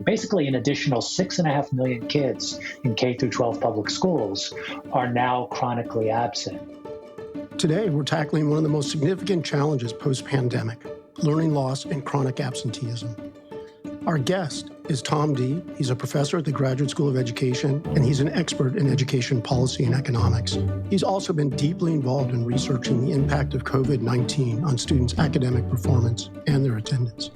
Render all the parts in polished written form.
Basically, an additional 6.5 million kids in K through 12 public schools are now chronically absent. Today, we're tackling one of the most significant challenges post-pandemic, learning loss and chronic absenteeism. Our guest is Tom Dee. He's a professor at the Graduate School of Education, and he's an expert in education policy and economics. He's also been deeply involved in researching the impact of COVID-19 on students' academic performance and their attendance.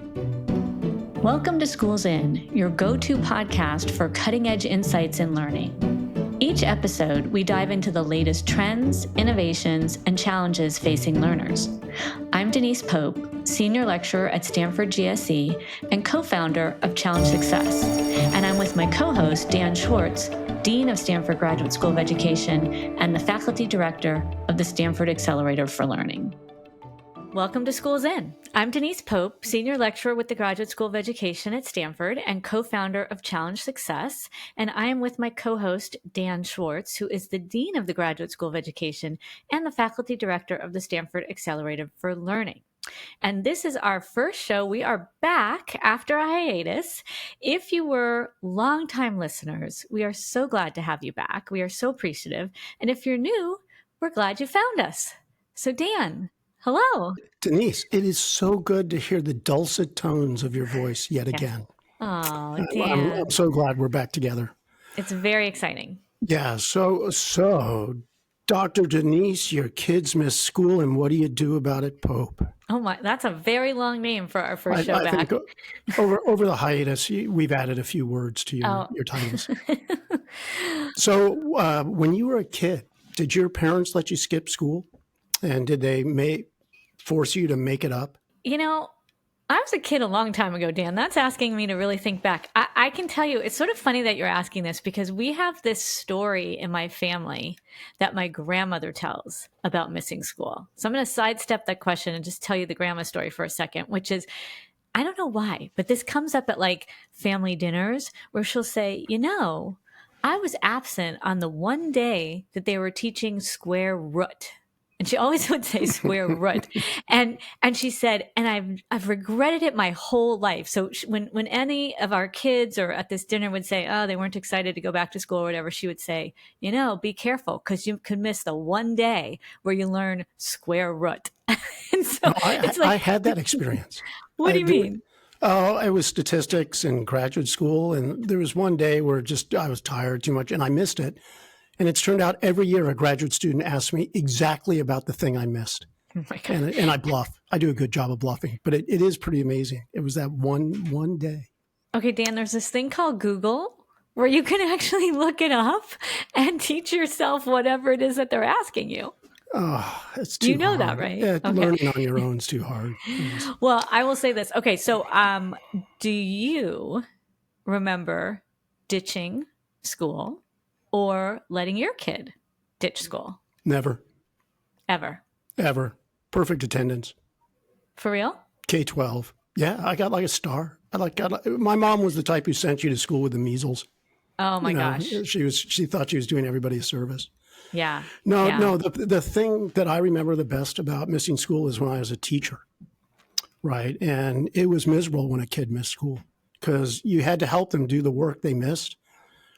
Welcome to Schools In, your go-to podcast for cutting-edge insights in learning. Each episode, we dive into the latest trends, innovations, and challenges facing learners. I'm Denise Pope, Senior Lecturer at Stanford GSE and co-founder of Challenge Success. And I'm with my co-host, Dan Schwartz, Dean of Stanford Graduate School of Education and the Faculty Director of the Stanford Accelerator for Learning. Welcome to Schools In. I'm Denise Pope, Senior Lecturer with the Graduate School of Education at Stanford and co-founder of Challenge Success. And I am with my co-host, Dan Schwartz, who is the Dean of the Graduate School of Education and the Faculty Director of the Stanford Accelerator for Learning. And this is our first show. We are back after a hiatus. If you were longtime listeners, we are so glad to have you back. We are so appreciative. And if you're new, we're glad you found us. So Dan, hello. Denise, it is so good to hear the dulcet tones of your voice yet again. Oh, Dan. I'm so glad we're back together. It's very exciting. Yeah, so Dr. Denise, your kids miss school, and what do you do about it, Pope? Oh my, that's a very long name for our first show I back. think over the hiatus, we've added a few words to your titles. So when you were a kid, did your parents let you skip school? And did they force you to make it up? You know, I was a kid a long time ago, Dan. That's asking me to really think back. I can tell you, it's sort of funny that you're asking this because we have this story in my family that my grandmother tells about missing school. So I'm going to sidestep that question and just tell you the grandma story for a second, which is, I don't know why, but this comes up at like family dinners where she'll say, you know, I was absent on the one day that they were teaching square root. And she always would say square root. And she said, and I've regretted it my whole life. So when any of our kids or at this dinner would say, oh, they weren't excited to go back to school or whatever, she would say, you know, be careful because you could miss the one day where you learn square root. And so it's like, I had that experience. What do you mean? Oh, it was statistics in graduate school. And there was one day where I was tired too much and I missed it. And it's turned out every year a graduate student asks me exactly about the thing I missed. Oh my God. And I bluff. I do a good job of bluffing, but it is pretty amazing. It was that one day. Okay, Dan, there's this thing called Google where you can actually look it up and teach yourself whatever it is that they're asking you. Oh, it's too You know hard. that, right? Yeah, Okay. Learning on your own is too hard. Yes. Well, I will say this. Okay, so do you remember ditching school or letting your kid ditch school? Never. Ever? Perfect attendance. For real? K-12. Yeah, I got like a star. My mom was the type who sent you to school with the measles. Oh my gosh. She thought she was doing everybody a service. Yeah. No, the thing that I remember the best about missing school is when I was a teacher, right? And it was miserable when a kid missed school because you had to help them do the work they missed.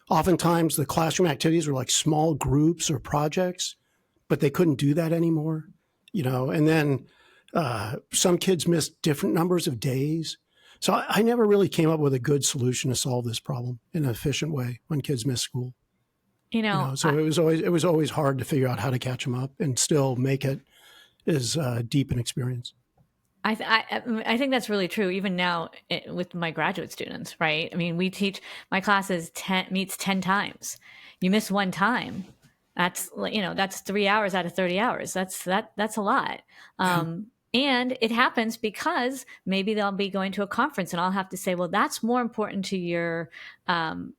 Oftentimes the classroom activities were like small groups or projects, but they couldn't do that anymore, and then some kids missed different numbers of days. So I never really came up with a good solution to solve this problem in an efficient way when kids miss school. So it was always hard to figure out how to catch them up and still make it as deep an experience. I think that's really true. Even now with my graduate students, right? I mean, my class meets 10 times. You miss one time. That's 3 hours out of 30 hours. That's a lot. And it happens because maybe they'll be going to a conference and I'll have to say, well, that's more important to your,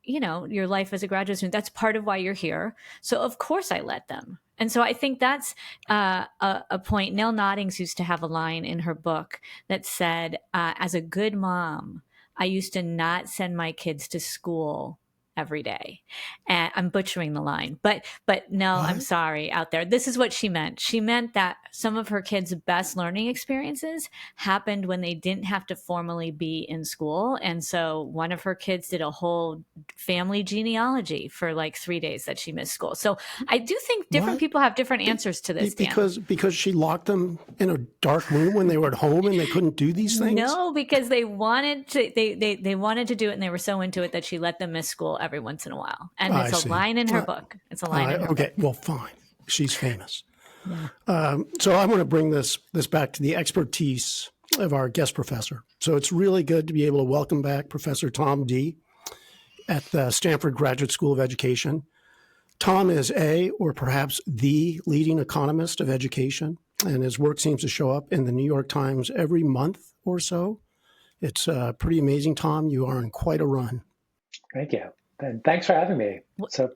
your life as a graduate student. That's part of why you're here. So of course I let them. And so I think that's a point. Nell Noddings used to have a line in her book that said, as a good mom, I used to not send my kids to school every day. And I'm butchering the line, but no, What? I'm sorry out there. This is what she meant. She meant that some of her kids' best learning experiences happened when they didn't have to formally be in school. And so one of her kids did a whole family genealogy for like 3 days that she missed school. So I do think different What? people have different answers to this, Dan. Because she locked them in a dark room when they were at home and they couldn't do these things? No, because they wanted to. They wanted to do it, and they were so into it that she let them miss school every once in a while. And I it's a see. line in her book. It's a line in her Okay, book. well, fine. She's famous. Yeah. So I want to bring this back to the expertise of our guest professor. So it's really good to be able to welcome back Professor Tom Dee at the Stanford Graduate School of Education. Tom is or perhaps the leading economist of education, and his work seems to show up in the New York Times every month or so. It's pretty amazing, Tom. You are on quite a run. Thank you. And thanks for having me. So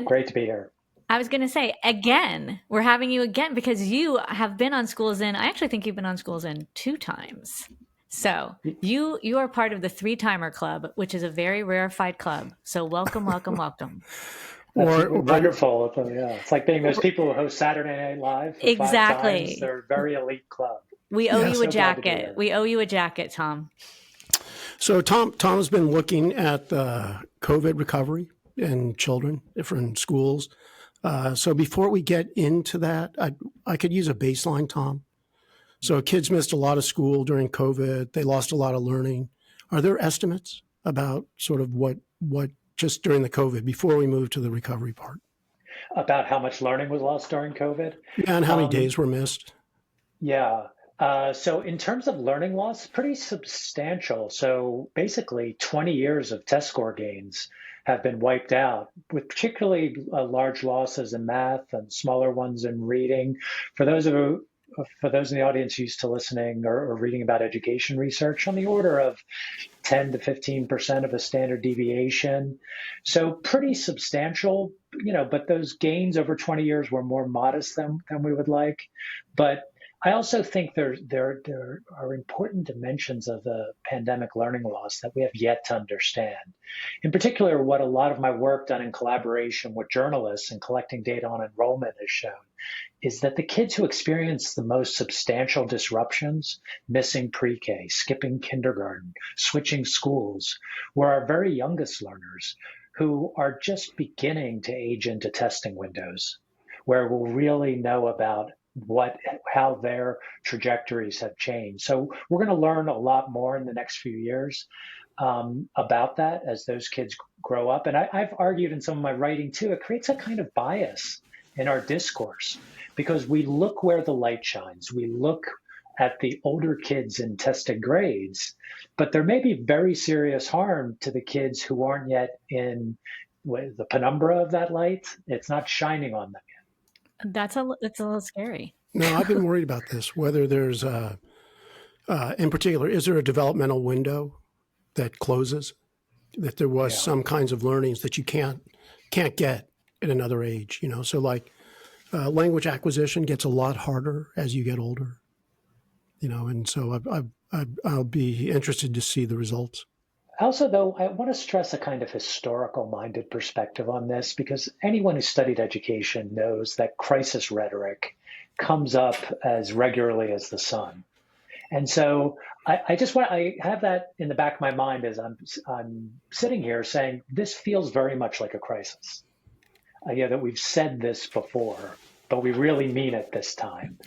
great to be here. I was going to say, again, we're having you again because you have been on Schools In. I actually think you've been on Schools In 2 times. So you are part of the 3-timer club, which is a very rarefied club. So welcome, welcome, welcome. That's wonderful. Yeah, it's like being those people who host Saturday Night Live for 5 times. They're a very elite club. We owe you a jacket. We owe you a jacket, Tom. So Tom's been looking at the COVID recovery in children, different schools. So before we get into that, I could use a baseline, Tom. So kids missed a lot of school during COVID. They lost a lot of learning. Are there estimates about sort of what just during the COVID before we move to the recovery part? About how much learning was lost during COVID? Yeah, and how many days were missed? Yeah. So in terms of learning loss, pretty substantial. So basically 20 years of test score gains have been wiped out, with particularly large losses in math and smaller ones in reading. For those in the audience used to listening or reading about education research, on the order of 10 to 15% of a standard deviation. So pretty substantial, but those gains over 20 years were more modest than we would like. But I also think there are important dimensions of the pandemic learning loss that we have yet to understand. In particular, what a lot of my work done in collaboration with journalists and collecting data on enrollment has shown is that the kids who experience the most substantial disruptions, missing pre-K, skipping kindergarten, switching schools, were our very youngest learners who are just beginning to age into testing windows, where we'll really know about how their trajectories have changed. So we're going to learn a lot more in the next few years about that as those kids grow up. And I've argued in some of my writing too, it creates a kind of bias in our discourse because we look where the light shines. We look at the older kids in tested grades, but there may be very serious harm to the kids who aren't yet in the penumbra of that light. It's not shining on them yet. That's a little scary. No, I've been worried about this, whether there's, in particular, is there a developmental window that closes, that there was some kinds of learnings that you can't get at another age, So like language acquisition gets a lot harder as you get older, and so I'll be interested to see the results. Also, though, I want to stress a kind of historical-minded perspective on this, because anyone who studied education knows that crisis rhetoric comes up as regularly as the sun. And so I have that in the back of my mind as I'm sitting here saying, this feels very much like a crisis. That we've said this before, but we really mean it this time.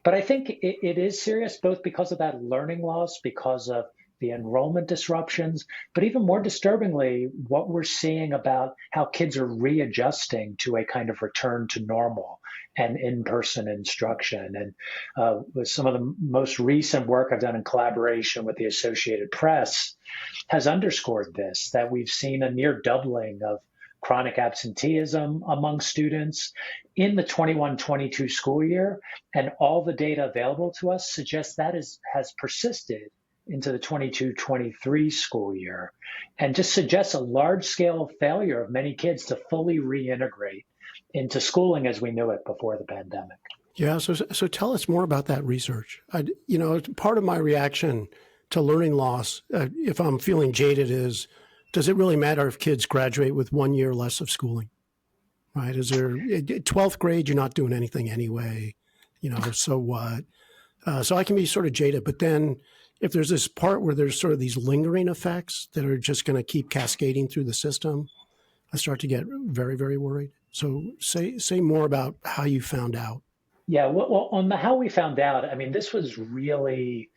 But I think it is serious, both because of that learning loss, because of the enrollment disruptions, but even more disturbingly, what we're seeing about how kids are readjusting to a kind of return to normal and in-person instruction. And with some of the most recent work I've done in collaboration with the Associated Press has underscored this, that we've seen a near doubling of chronic absenteeism among students in the 21-22 school year. And all the data available to us suggests that has persisted into the 22-23 school year, and just suggests a large-scale failure of many kids to fully reintegrate into schooling as we knew it before the pandemic. Yeah, so tell us more about that research. Part of my reaction to learning loss, if I'm feeling jaded, is does it really matter if kids graduate with 1 year less of schooling? Right? Is there 12th grade? You're not doing anything anyway, so what? So I can be sort of jaded, but then if there's this part where there's sort of these lingering effects that are just going to keep cascading through the system, I start to get very, very worried. So say more about how you found out. Yeah, well, on the how we found out, I mean, this was really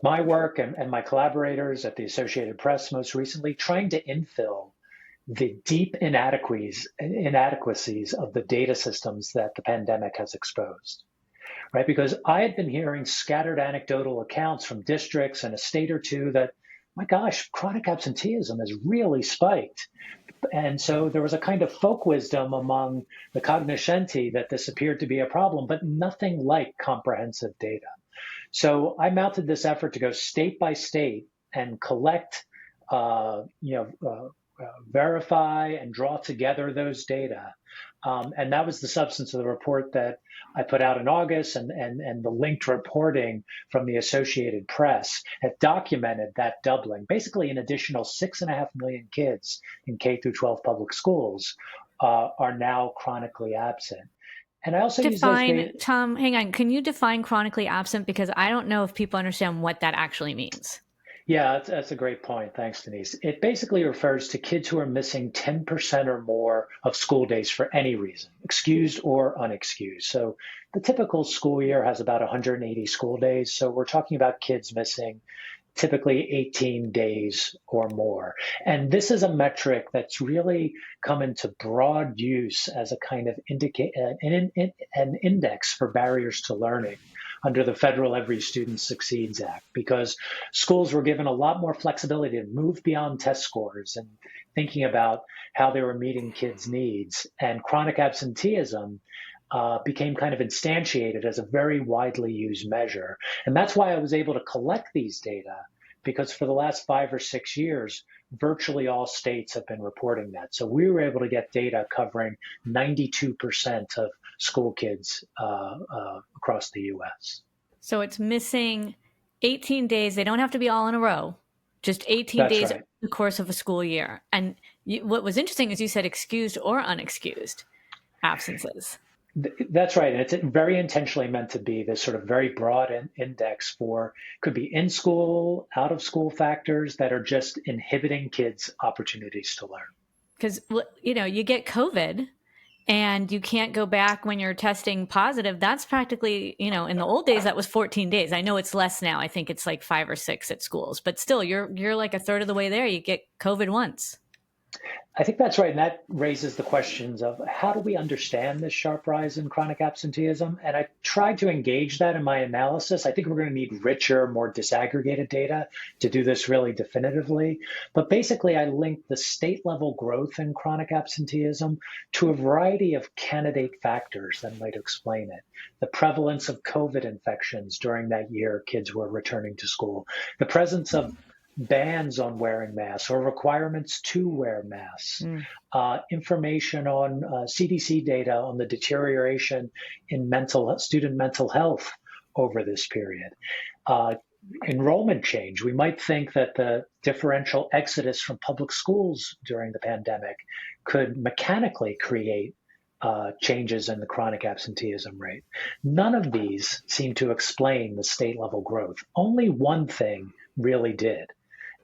my work and my collaborators at the Associated Press most recently trying to infill the deep inadequacies of the data systems that the pandemic has exposed. Right? Because I had been hearing scattered anecdotal accounts from districts and a state or two that, my gosh, chronic absenteeism has really spiked. And so there was a kind of folk wisdom among the cognoscenti that this appeared to be a problem, but nothing like comprehensive data. So I mounted this effort to go state by state and collect, verify and draw together those data. And that was the substance of the report that I put out in August, and the linked reporting from the Associated Press have documented that doubling. Basically, an additional 6.5 million kids in K through 12 public schools are now chronically absent. And I also use those data. Tom, hang on. Can you define chronically absent? Because I don't know if people understand what that actually means. Yeah, that's a great point. Thanks, Denise. It basically refers to kids who are missing 10% or more of school days for any reason, excused or unexcused. So the typical school year has about 180 school days. So we're talking about kids missing typically 18 days or more. And this is a metric that's really come into broad use as a kind of an index for barriers to learning under the federal Every Student Succeeds Act, because schools were given a lot more flexibility to move beyond test scores and thinking about how they were meeting kids' needs. And chronic absenteeism became kind of instantiated as a very widely used measure. And that's why I was able to collect these data, because for the last 5 or 6 years, virtually all states have been reporting that. So we were able to get data covering 92% of school kids across the U.S. So it's missing 18 days. They don't have to be all in a row, just 18 That's days right. over the course of a school year. And what was interesting is you said excused or unexcused absences. That's right. And it's very intentionally meant to be this sort of very broad index for, could be in school, out of school factors that are just inhibiting kids' opportunities to learn. Because, you get COVID and you can't go back when you're testing positive. That's practically, in the old days, that was 14 days. I know it's less now. I think it's like 5 or 6 at schools, but still you're like a third of the way there. You get COVID once. I think that's right. And that raises the questions of how do we understand this sharp rise in chronic absenteeism? And I tried to engage that in my analysis. I think we're going to need richer, more disaggregated data to do this really definitively. But basically, I linked the state level growth in chronic absenteeism to a variety of candidate factors that might explain it. The prevalence of COVID infections during that year kids were returning to school, the presence of bans on wearing masks or requirements to wear masks, information on CDC data on the deterioration in student mental health over this period. Enrollment change. We might think that the differential exodus from public schools during the pandemic could mechanically create changes in the chronic absenteeism rate. None of these seem to explain the state level growth. Only one thing really did.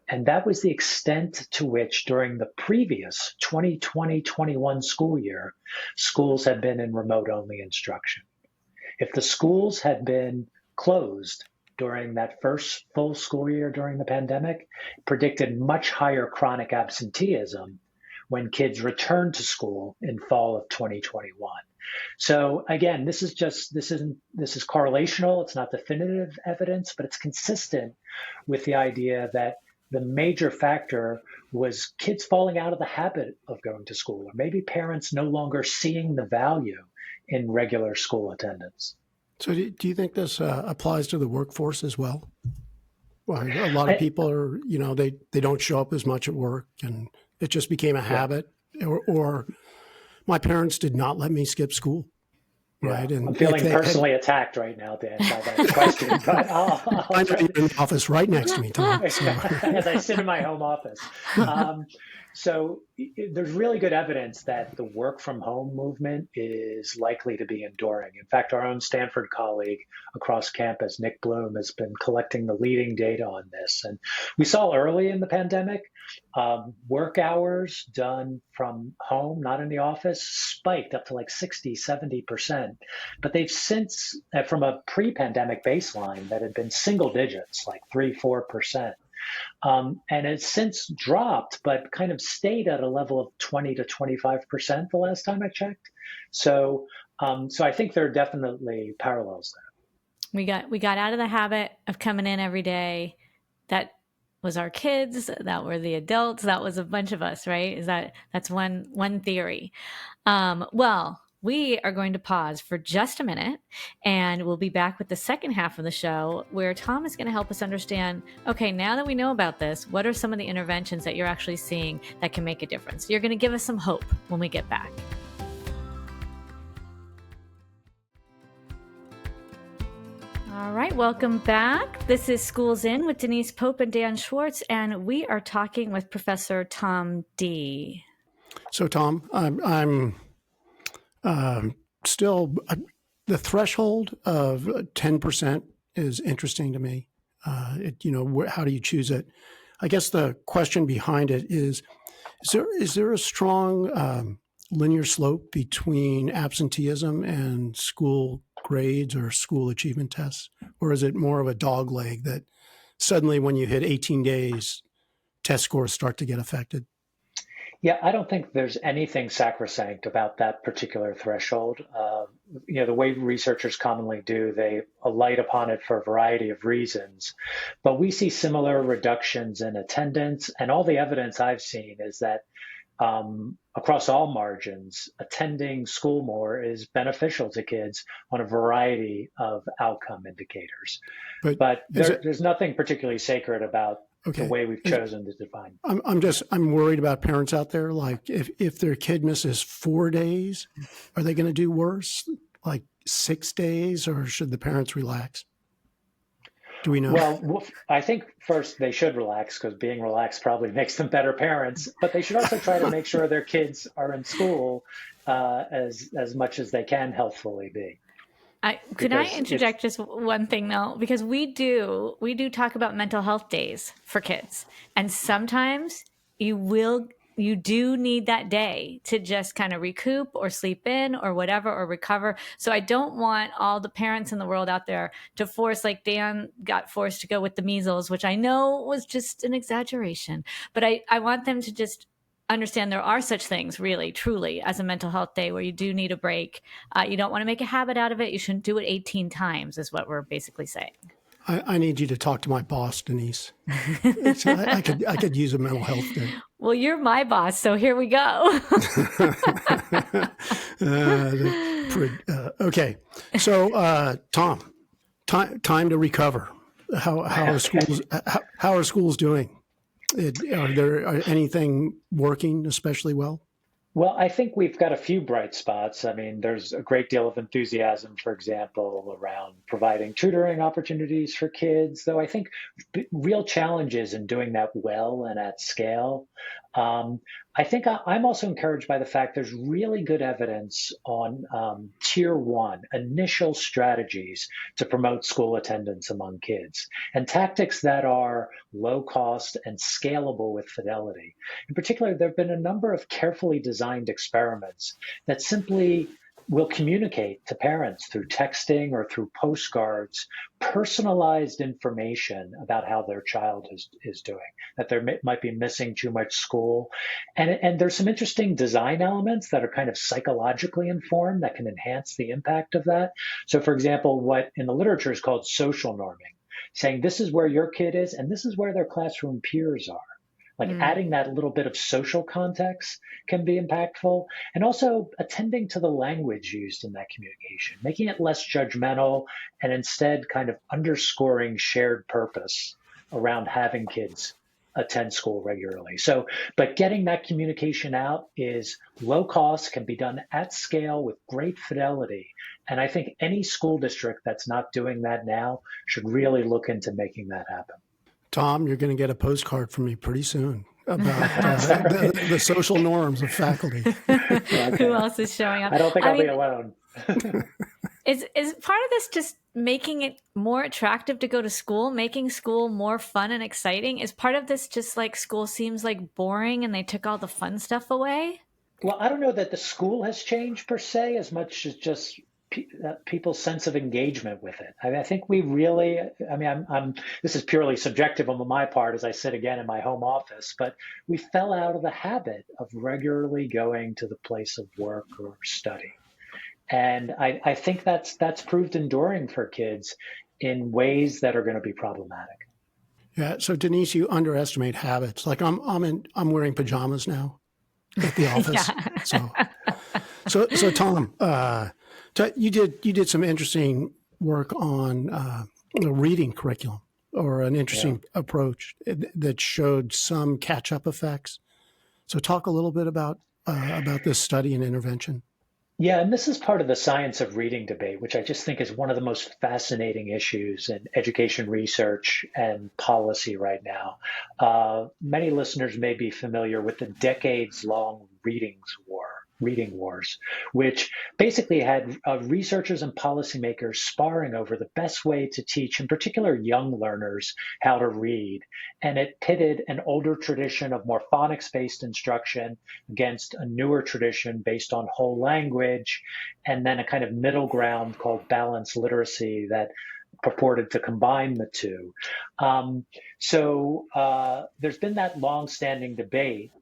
And that was the extent to which during the previous 2020-21 school year, schools had been in remote-only instruction. If the schools had been closed during that first full school year during the pandemic, it predicted much higher chronic absenteeism when kids returned to school in fall of 2021. So again, this is correlational. It's not definitive evidence, but it's consistent with the idea that the major factor was kids falling out of the habit of going to school, or maybe parents no longer seeing the value in regular school attendance. So do you think this applies to the workforce as well? Well, a lot of people are, they don't show up as much at work and it just became a habit, or my parents did not let me skip school. right? I'm And if feeling they personally attacked right now to answer that question, but I I'll know try. you're in the office right next to me, Tom. So As I sit in my home office. Um, there's really good evidence that the work from home movement is likely to be enduring. In fact, our own Stanford colleague across campus, Nick Bloom, has been collecting the leading data on this. And we saw early in the pandemic, work hours done from home, not in the office, spiked up to like 60, 70%. But they've since, from a pre-pandemic baseline that had been single digits, like 3, 4%. And it's since dropped, but kind of stayed at a level of 20 to 25% the last time I checked. So I think there are definitely parallels there. We got out of the habit of coming in every day. That was our kids, that were the adults, that was a bunch of us, right? That's one theory. Well, we are going to pause for just a minute, and we'll be back with the second half of the show where Tom is going to help us understand, okay, now that we know about this, what are some of the interventions that you're actually seeing that can make a difference? You're going to give us some hope when we get back. All right, welcome back. This is Schools In with Denise Pope and Dan Schwartz, and we are talking with Professor Tom Dee. So Tom, I'm still the threshold of 10% is interesting to me. How do you choose it? I guess the question behind it is there a strong linear slope between absenteeism and school grades or school achievement tests? Or is it more of a dog leg that suddenly when you hit 18 days, test scores start to get affected? Yeah, I don't think there's anything sacrosanct about that particular threshold. The way researchers commonly do, they alight upon it for a variety of reasons. But we see similar reductions in attendance, and all the evidence I've seen is that across all margins, attending school more is beneficial to kids on a variety of outcome indicators. But there's nothing particularly sacred about the way we've chosen to define. I'm worried about parents out there. Like if their kid misses 4 days, are they going to do worse? Like 6 days, or should the parents relax? Do we know? Well, I think first they should relax because being relaxed probably makes them better parents. But they should also try to make sure their kids are in school as much as they can healthfully be. Could I interject just one thing though? Because we do talk about mental health days for kids, and sometimes you do need that day to just kind of recoup or sleep in or whatever, or recover. So I don't want all the parents in the world out there to force, like Dan got forced to go with the measles, which I know was just an exaggeration, but I want them to just understand there are such things really, truly, as a mental health day where you do need a break. You don't want to make a habit out of it. You shouldn't do it 18 times is what we're basically saying. I need you to talk to my boss, Denise. I could use a mental health day. Well, you're my boss, so here we go. Okay, so Tom, time to recover. How are schools doing? Are there anything working especially well? Well, I think we've got a few bright spots. I mean, there's a great deal of enthusiasm, for example, around providing tutoring opportunities for kids, though I think real challenges in doing that well and at scale. I think I'm also encouraged by the fact there's really good evidence on tier one, initial strategies to promote school attendance among kids, and tactics that are low cost and scalable with fidelity. In particular, there have been a number of carefully designed experiments that simply will communicate to parents through texting or through postcards personalized information about how their child is doing, that they might be missing too much school. And there's some interesting design elements that are kind of psychologically informed that can enhance the impact of that. So for example, what in the literature is called social norming, saying this is where your kid is and this is where their classroom peers are. Like adding that little bit of social context can be impactful, and also attending to the language used in that communication, making it less judgmental and instead kind of underscoring shared purpose around having kids attend school regularly. So, but getting that communication out is low cost, can be done at scale with great fidelity. And I think any school district that's not doing that now should really look into making that happen. Tom, you're going to get a postcard from me pretty soon about the social norms of faculty. Okay. Who else is showing up? I don't think I'll be alone. Is part of this just making it more attractive to go to school, making school more fun and exciting? Is part of this just like school seems like boring and they took all the fun stuff away? Well, I don't know that the school has changed per se as much as just people's sense of engagement with it. I think we really, this is purely subjective on my part as I sit again in my home office, but we fell out of the habit of regularly going to the place of work or study. And I think that's proved enduring for kids in ways that are going to be problematic. Yeah. So Denise, you underestimate habits. Like I'm wearing pajamas now at the office. Yeah. So Tom, you did some interesting work on reading curriculum, or an interesting approach that showed some catch-up effects. So talk a little bit about this study and intervention. Yeah, and this is part of the science of reading debate, which I just think is one of the most fascinating issues in education research and policy right now. Many listeners may be familiar with the decades-long reading wars, which basically had researchers and policymakers sparring over the best way to teach, in particular, young learners how to read. And it pitted an older tradition of more phonics-based instruction against a newer tradition based on whole language, and then a kind of middle ground called balanced literacy that purported to combine the two. So there's been that long-standing debate.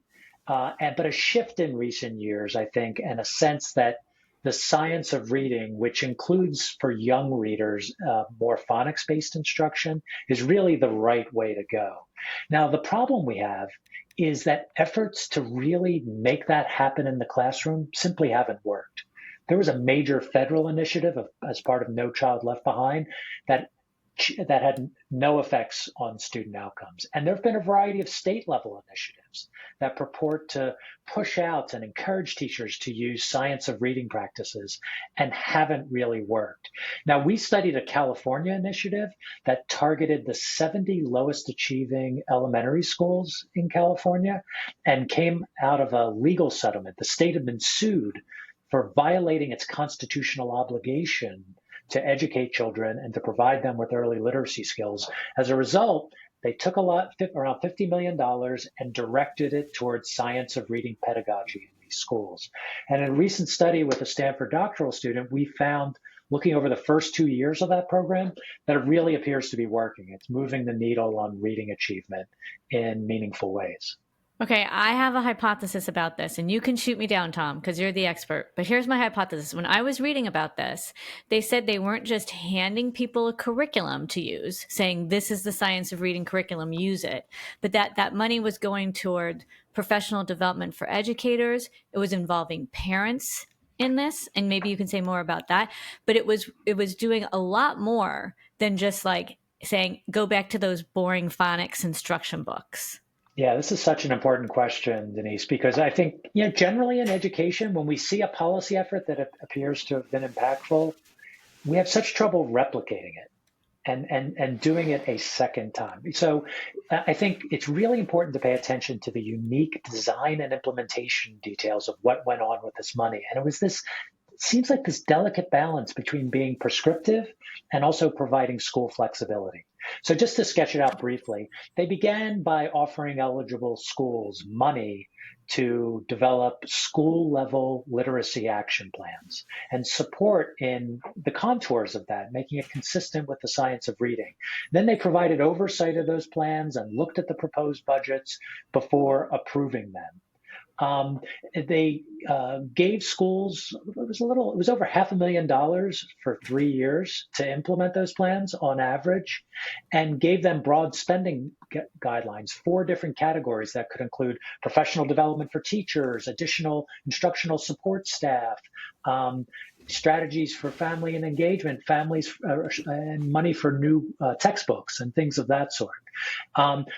But a shift in recent years, I think, and a sense that the science of reading, which includes for young readers more phonics-based instruction, is really the right way to go. Now, the problem we have is that efforts to really make that happen in the classroom simply haven't worked. There was a major federal initiative as part of No Child Left Behind that had no effects on student outcomes. And there have been a variety of state-level initiatives that purport to push out and encourage teachers to use science of reading practices and haven't really worked. Now, we studied a California initiative that targeted the 70 lowest achieving elementary schools in California and came out of a legal settlement. The state had been sued for violating its constitutional obligation to educate children and to provide them with early literacy skills. As a result, they took around $50 million and directed it towards science of reading pedagogy in these schools. And in a recent study with a Stanford doctoral student, we found, looking over the first 2 years of that program, that it really appears to be working. It's moving the needle on reading achievement in meaningful ways. Okay, I have a hypothesis about this, and you can shoot me down, Tom, because you're the expert. But here's my hypothesis. When I was reading about this, they said they weren't just handing people a curriculum to use, saying this is the science of reading curriculum, use it, but that money was going toward professional development for educators. It was involving parents in this, and maybe you can say more about that. But it was doing a lot more than just like saying, go back to those boring phonics instruction books. Yeah, this is such an important question, Denise, because I think, generally in education, when we see a policy effort that appears to have been impactful, we have such trouble replicating it and doing it a second time. So I think it's really important to pay attention to the unique design and implementation details of what went on with this money. And it seems like this delicate balance between being prescriptive and also providing school flexibility. So just to sketch it out briefly, they began by offering eligible schools money to develop school-level literacy action plans and support in the contours of that, making it consistent with the science of reading. Then they provided oversight of those plans and looked at the proposed budgets before approving them. They gave schools, it was over $500,000 for 3 years to implement those plans on average, and gave them broad spending guidelines, 4 different categories that could include professional development for teachers, additional instructional support staff, strategies for family and engagement, families and money for new textbooks and things of that sort.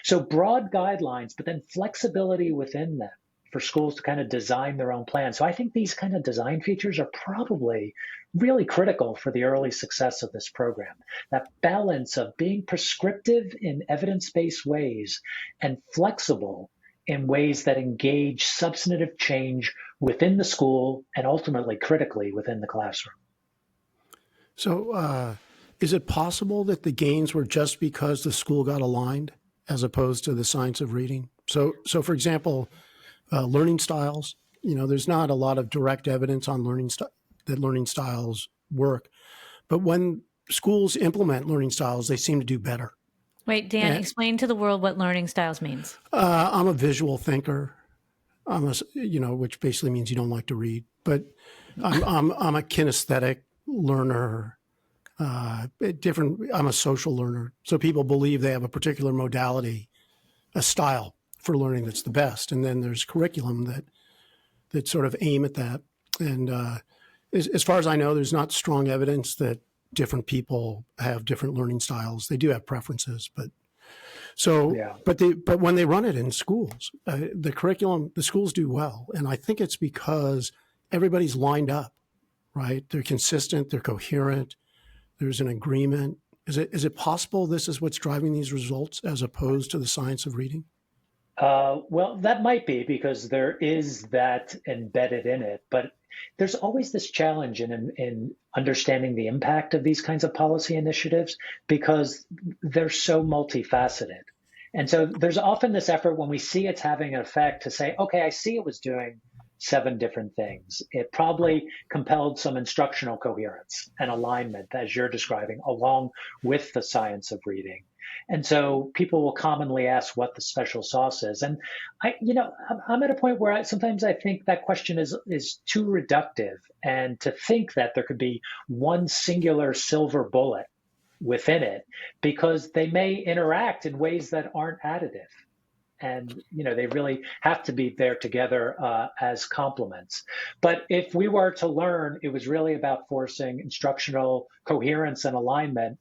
So broad guidelines, but then flexibility within them for schools to kind of design their own plan. So I think these kind of design features are probably really critical for the early success of this program. That balance of being prescriptive in evidence-based ways and flexible in ways that engage substantive change within the school and ultimately critically within the classroom. So is it possible that the gains were just because the school got aligned as opposed to the science of reading? So for example, learning styles, there's not a lot of direct evidence on that learning styles work. But when schools implement learning styles, they seem to do better. Wait, Dan, explain to the world what learning styles means. I'm a visual thinker. Which basically means you don't like to read. But I'm a kinesthetic learner. I'm a social learner. So people believe they have a particular modality, a style for learning that's the best, and then there's curriculum that sort of aim at that. And as far as I know, there's not strong evidence that different people have different learning styles. They do have preferences, but when they run it in schools, the schools do well. And I think it's because everybody's lined up, right? They're consistent, they're coherent, there's an agreement. Is it possible this is what's driving these results as opposed to the science of reading? Well, that might be because there is that embedded in it, but there's always this challenge in understanding the impact of these kinds of policy initiatives because they're so multifaceted. And so there's often this effort when we see it's having an effect to say, okay, I see it was doing 7 different things. It probably compelled some instructional coherence and alignment, as you're describing, along with the science of reading. And so people will commonly ask what the special sauce is. And I'm at a point where sometimes I think that question is too reductive, and to think that there could be one singular silver bullet within it, because they may interact in ways that aren't additive. And, they really have to be there together as complements. But if we were to learn, it was really about forcing instructional coherence and alignment.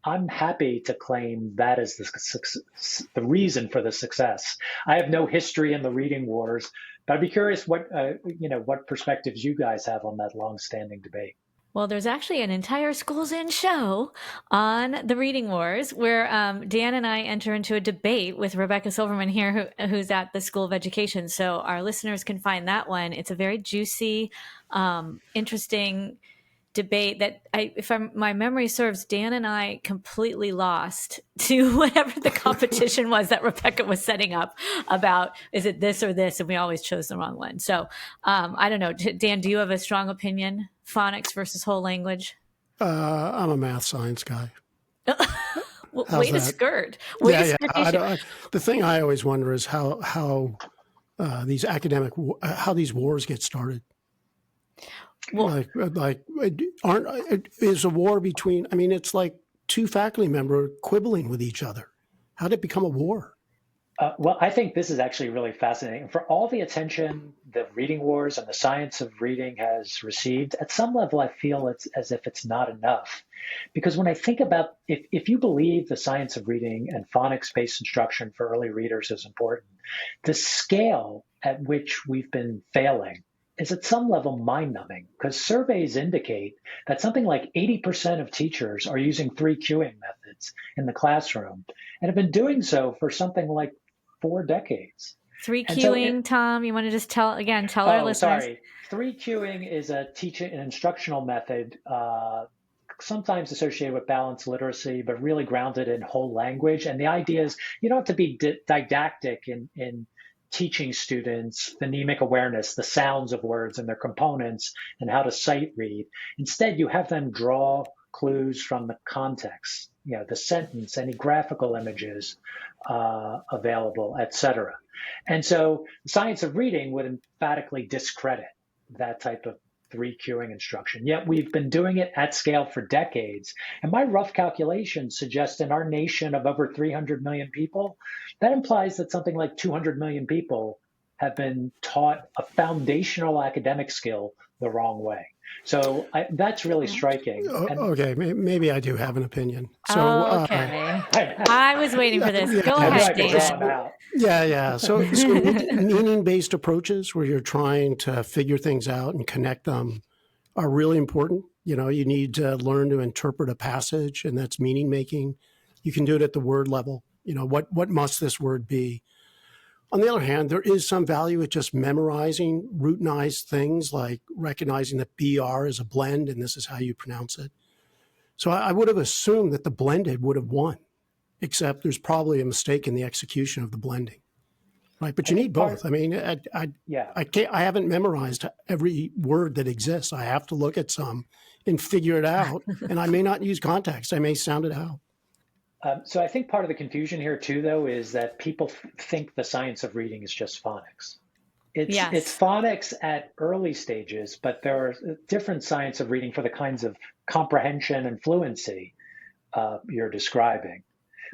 I'm happy to claim that is the reason for the success. I have no history in the reading wars, but I'd be curious what perspectives you guys have on that longstanding debate. Well, there's actually an entire Schools In show on the reading wars where Dan and I enter into a debate with Rebecca Silverman here, who's at the School of Education. So our listeners can find that one. It's a very juicy, interesting debate that my memory serves, Dan and I completely lost to whatever the competition was that Rebecca was setting up about, is it this or this? And we always chose the wrong one. So I don't know. Dan, do you have a strong opinion? Phonics versus whole language? I'm a math science guy. Way to skirt. The thing I always wonder is how these wars get started. Well, is a war between? I mean, it's like 2 faculty members quibbling with each other. How did it become a war? Well, I think this is actually really fascinating. For all the attention the reading wars and the science of reading has received, at some level, I feel it's as if it's not enough. Because when I think about, if you believe the science of reading and phonics-based instruction for early readers is important, the scale at which we've been failing is at some level mind-numbing, because surveys indicate that something like 80% of teachers are using 3 cueing methods in the classroom and have been doing so for something like 4 decades. 3 cueing, Tom, you want to just tell our listeners? Sorry. 3 cueing is an instructional method, sometimes associated with balanced literacy, but really grounded in whole language. And the idea is you don't have to be didactic in teaching students phonemic awareness, the sounds of words and their components, and how to sight read. Instead, you have them draw clues from the context, the sentence, any graphical images available, etc. And so the science of reading would emphatically discredit that type of 3 cueing instruction. Yet we've been doing it at scale for decades. And my rough calculations suggest in our nation of over 300 million people, that implies that something like 200 million people have been taught a foundational academic skill the wrong way. That's really striking. Okay, maybe I do have an opinion. Okay. I was waiting for this. Go ahead, Dan. Yeah. So meaning-based approaches where you're trying to figure things out and connect them are really important. You need to learn to interpret a passage, and that's meaning making. You can do it at the word level. What must this word be? On the other hand, there is some value at just memorizing routinized things like recognizing that BR is a blend and this is how you pronounce it. So I would have assumed that the blended would have won, except there's probably a mistake in the execution of the blending, right? But you need both. I haven't memorized every word that exists. I have to look at some and figure it out, and I may not use context. I may sound it out. So I think part of the confusion here too, though, is that people think the science of reading is just phonics. It's phonics at early stages, but there are different science of reading for the kinds of comprehension and fluency you're describing.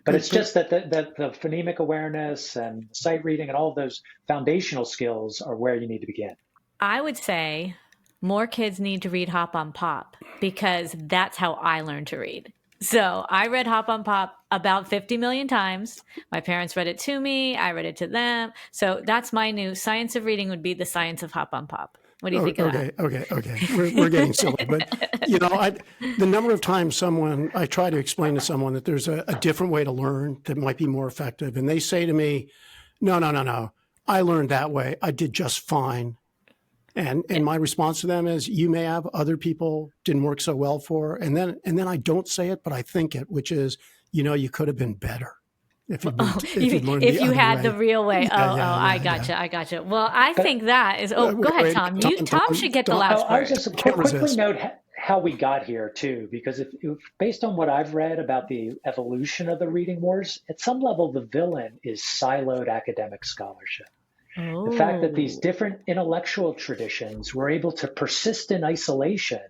But it's just that the phonemic awareness and sight reading and all of those foundational skills are where you need to begin. I would say more kids need to read Hop on Pop because that's how I learned to read. So I read Hop on Pop about 50 million times. My parents read it to me. I read it to them. So that's my new science of reading would be the science of Hop on Pop. What do you think of that? Okay. We're getting silly. But, the number of times I try to explain to someone that there's a different way to learn that might be more effective. And they say to me, no. I learned that way. I did just fine. And my response to them is, you may have, other people didn't work so well for. And then I don't say it, but I think it, which is, you could have been better if you had the real way. I gotcha. Well, I think that is. Go ahead, Tom. Tom should get the last word. I just quickly note how we got here too, because if based on what I've read about the evolution of the reading wars, at some level the villain is siloed academic scholarship. The fact that these different intellectual traditions were able to persist in isolation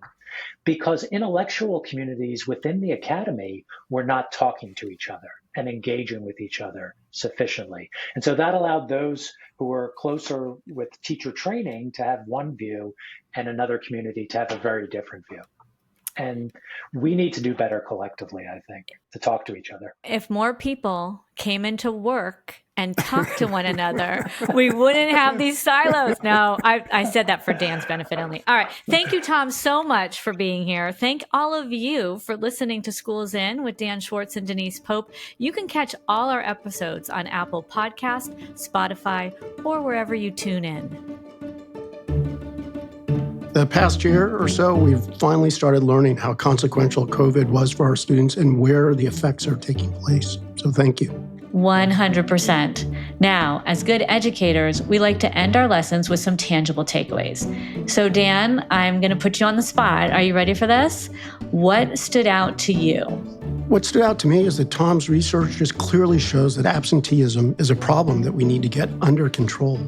because intellectual communities within the academy were not talking to each other and engaging with each other sufficiently. And so that allowed those who were closer with teacher training to have one view and another community to have a very different view. And we need to do better collectively, I think, to talk to each other. If more people came into work and talked to one another, we wouldn't have these silos. No, I said that for Dan's benefit only. All right. Thank you, Tom, so much for being here. Thank all of you for listening to Schools In with Dan Schwartz and Denise Pope. You can catch all our episodes on Apple Podcast, Spotify, or wherever you tune in. The past year or so, we've finally started learning how consequential COVID was for our students and where the effects are taking place. So thank you. 100%. Now, as good educators, we like to end our lessons with some tangible takeaways. So Dan, I'm going to put you on the spot. Are you ready for this? What stood out to you? What stood out to me is that Tom's research just clearly shows that absenteeism is a problem that we need to get under control.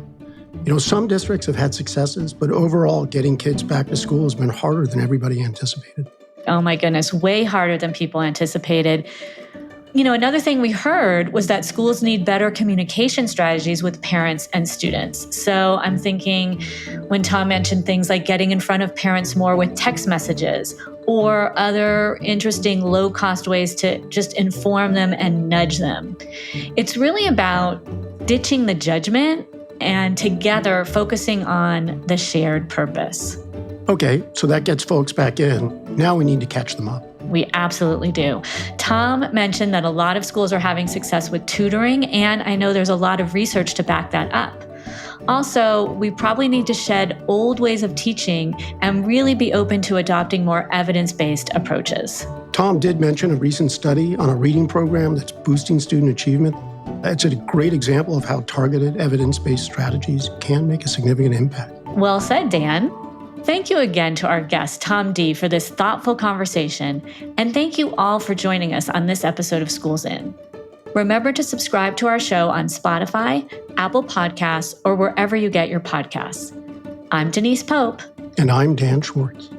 Some districts have had successes, but overall, getting kids back to school has been harder than everybody anticipated. Oh my goodness, way harder than people anticipated. Another thing we heard was that schools need better communication strategies with parents and students. So I'm thinking when Tom mentioned things like getting in front of parents more with text messages or other interesting low-cost ways to just inform them and nudge them. It's really about ditching the judgment and together focusing on the shared purpose. Okay, so that gets folks back in. Now we need to catch them up. We absolutely do. Tom mentioned that a lot of schools are having success with tutoring, and I know there's a lot of research to back that up. Also, we probably need to shed old ways of teaching and really be open to adopting more evidence-based approaches. Tom did mention a recent study on a reading program that's boosting student achievement. It's a great example of how targeted evidence-based strategies can make a significant impact. Well said, Dan. Thank you again to our guest, Tom Dee, for this thoughtful conversation. And thank you all for joining us on this episode of Schools In. Remember to subscribe to our show on Spotify, Apple Podcasts, or wherever you get your podcasts. I'm Denise Pope. And I'm Dan Schwartz.